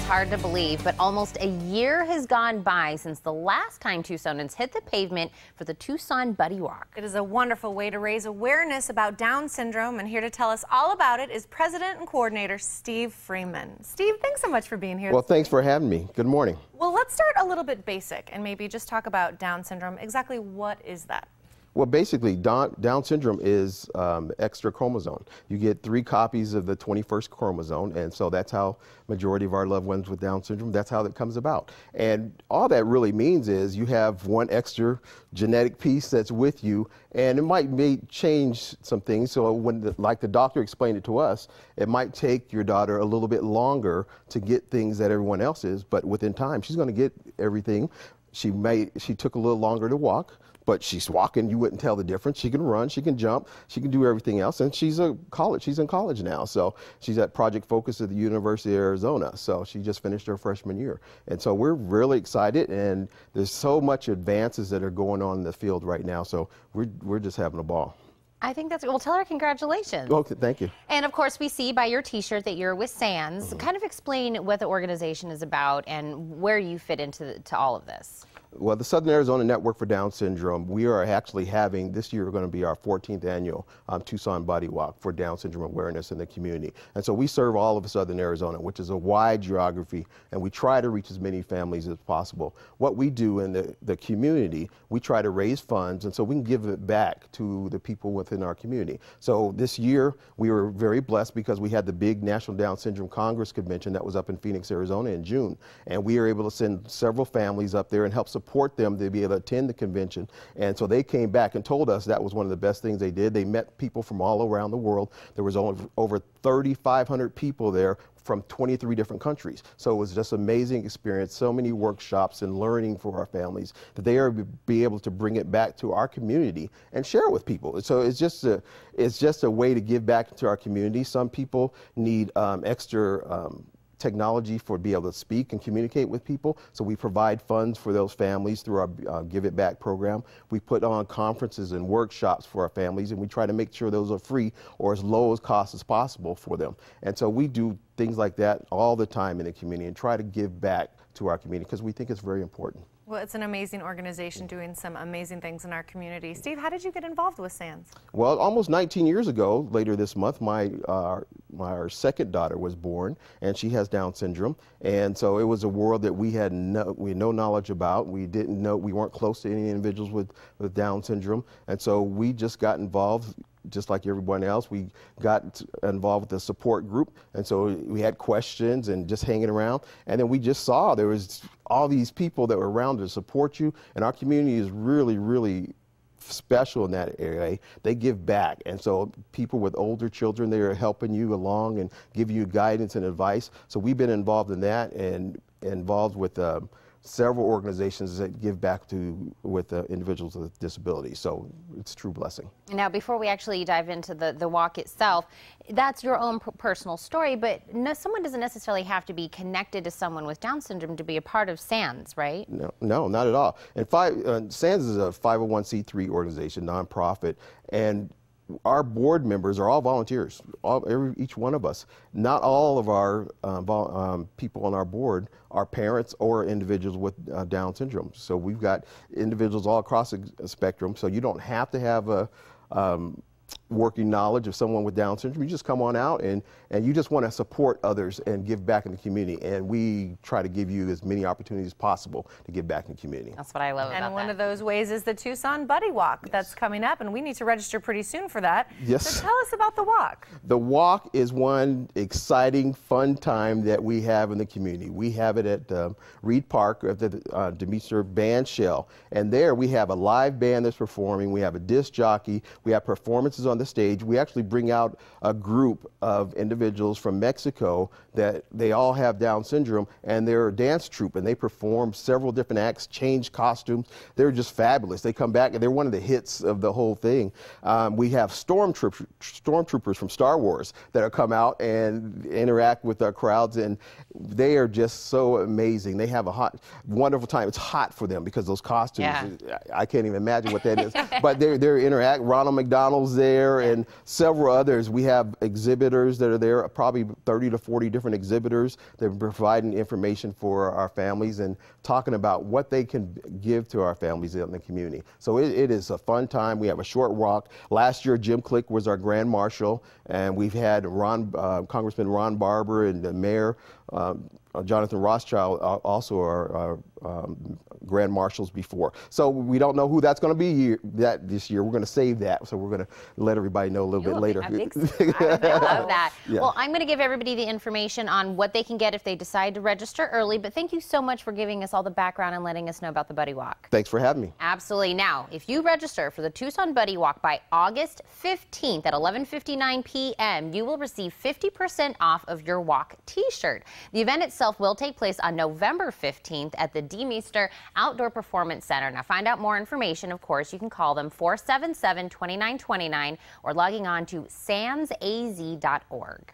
hard to believe, but almost a year has gone by since the last time Tucsonans hit the pavement for the Tucson Buddy Walk. It is a wonderful way to raise awareness about Down syndrome, and here to tell us all about it is President and Coordinator Steve Freeman. Steve, thanks so much for being here. Well, thanks for having me. Good morning. Well, let's start a little bit basic and maybe just talk about Down syndrome. Exactly what is that? Well, basically, Down syndrome is extra chromosome. You get 3 copies of the 21st chromosome, and so that's how majority of our loved ones with Down syndrome, that's how that comes about. And all that really means is you have one extra genetic piece that's with you, and it might change some things. So when, like the doctor explained it to us, it might take your daughter a little bit longer to get things that everyone else is, but within time, she's going to get everything. She took a little longer to walk, but she's walking, you wouldn't tell the difference. She can run, she can jump, she can do everything else, and she's in college now. So she's at Project Focus at the University of Arizona. So she just finished her freshman year. And so we're really excited, and there's so much advances that are going on in the field right now. So we're just having a ball. I think that's, well, tell her congratulations. Okay, thank you. And of course, we see by your t-shirt that you're with SANDS. Kind of explain what the organization is about and where you fit into all of this. Well, the Southern Arizona Network for Down Syndrome, we are actually having, this year, going to be our 14th annual Tucson Buddy Walk for Down syndrome awareness in the community. And so we serve all of Southern Arizona, which is a wide geography, and we try to reach as many families as possible. What we do in the community, we try to raise funds, and so we can give it back to the people within our community. So this year, we were very blessed because we had the big National Down Syndrome Congress Convention that was up in Phoenix, Arizona in June. And we were able to send several families up there and help support them to be able to attend the convention. And so they came back and told us that was one of the best things they did. They met people from all around the world. There was over 3,500 people there from 23 different countries. So it was just an amazing experience, so many workshops and learning for our families that they are be able to bring it back to our community and share it with people. So it's just a way to give back to our community. Some people need extra technology for be able to speak and communicate with people. So we provide funds for those families through our Give It Back program. We put on conferences and workshops for our families, and we try to make sure those are free or as low as cost as possible for them. And so we do things like that all the time in the community and try to give back to our community because we think it's very important. Well, it's an amazing organization doing some amazing things in our community. Steve, how did you get involved with SANDS? Well, almost 19 years ago, later this month, our second daughter was born, and she has Down syndrome. And so it was a world that we had no knowledge about. We didn't know, we weren't close to any individuals with Down syndrome. And so we just got involved. Just like everyone else, we got involved with the support group, and so we had questions and just hanging around, and then we just saw there was all these people that were around to support you, and our community is really, really special in that area. They give back, and so people with older children, they are helping you along and give you guidance and advice. So we've been involved in that and involved with several organizations that give back with individuals with disabilities. So it's a true blessing. Now, before we actually dive into the walk itself, that's your own personal story, but someone doesn't necessarily have to be connected to someone with Down syndrome to be a part of SANDS, right? No, not at all. And SANDS is a 501c3 organization, nonprofit, and our board members are all volunteers, each one of us. Not all of our people on our board are parents or individuals with Down syndrome. So we've got individuals all across the spectrum, so you don't have to have a working knowledge of someone with Down syndrome. You just come on out and you just want to support others and give back in the community. And we try to give you as many opportunities as possible to give back in the community. That's what I love about that. And one of those ways is the Tucson Buddy Walk that's coming up, and we need to register pretty soon for that. Yes. So tell us about the walk. The walk is one exciting, fun time that we have in the community. We have it at Reid Park at the DeMeester band shell. And there we have a live band that's performing. We have a disc jockey. We have performances on the stage. We actually bring out a group of individuals from Mexico that they all have Down syndrome, and they're a dance troupe, and they perform several different acts, change costumes. They're just fabulous. They come back, and they're one of the hits of the whole thing. We have stormtroopers from Star Wars that have come out and interact with our crowds, and they are just so amazing. They have a wonderful time. It's hot for them because those costumes, I can't even imagine what that is. But they're interact. Ronald McDonald's there. there, and several others. We have exhibitors that are there, probably 30 to 40 different exhibitors that are providing information for our families and talking about what they can give to our families in the community. So it is a fun time. We have a short walk. Last year, Jim Click was our Grand Marshal, and we've had Congressman Ron Barber and the Mayor Jonathan Rothschild also are Grand Marshals before. So we don't know who that's going to be this year. We're going to save that. So we're going to let everybody know a little bit later. I love that. Yeah. Well, I'm going to give everybody the information on what they can get if they decide to register early. But thank you so much for giving us all the background and letting us know about the Buddy Walk. Thanks for having me. Absolutely. Now, if you register for the Tucson Buddy Walk by August 15th at 11:59 p.m., you will receive 50% off of your walk t-shirt. The event itself will take place on November 15th at the DeMeester Outdoor Performance Center. Now, find out more information, of course, you can call them 477-2929 or logging on to sandsaz.org.